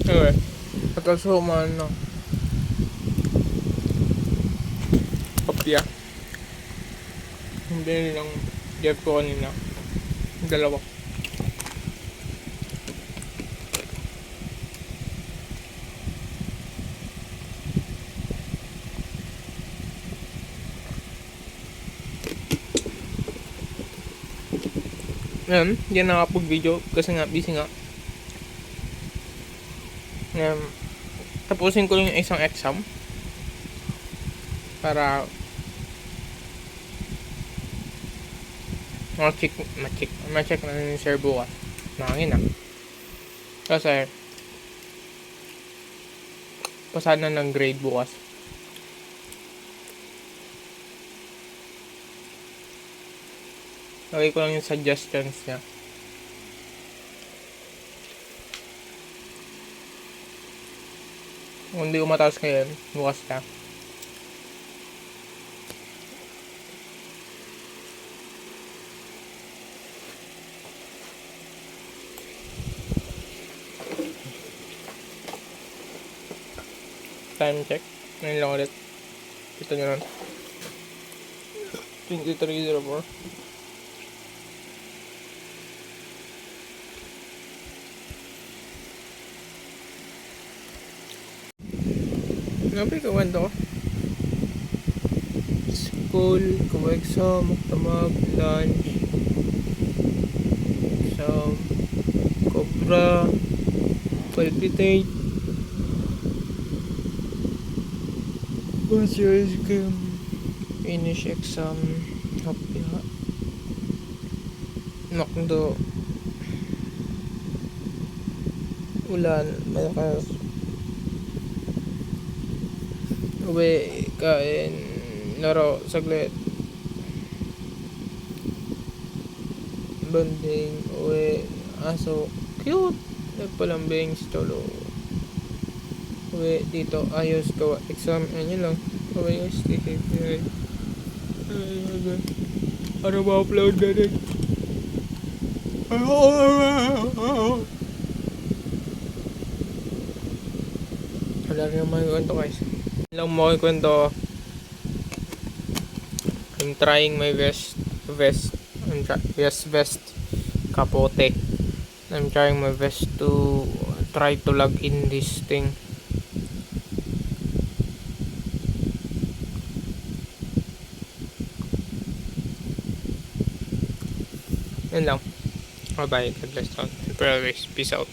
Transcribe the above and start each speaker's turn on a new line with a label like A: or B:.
A: Anyway, pagkasuman na kopya. Hindi nilang Jeff ko kanina. Dalawa. Ngayon, hindi na nakapag-video kasi nga busy nga. Ngayon, tapusin ko yung isang exam para ma-check na yung sir bukas. Nangin na. Kasi pasad na ng grade bukas. Lagay ko lang yung suggestions niya. Kung hindi umatas ngayon, bukas na. Time check. Ngayon lang ulit. Kita nyo nun. 23:04. Ngapi ka kwento ko? School, exam, magtamag, lunch, exam, cobra, palpitate, what's your exam? Finish exam, happy ha? Nakdo, ulan, malakas, uwi, kain, laro, saglit, bonding, uwi, aso, cute, nagpalambing, stolo, uwi, dito, ayos, gawa, exam, yan lang, uwi, stay safe, para ma-upload na rin. Wala rin naman yung kwento guys. Lang mo yung kwento. I'm trying my best. Kapote. I'm trying my best to try to log in this thing. Yan lang. Bye bye. God bless all. Peace out.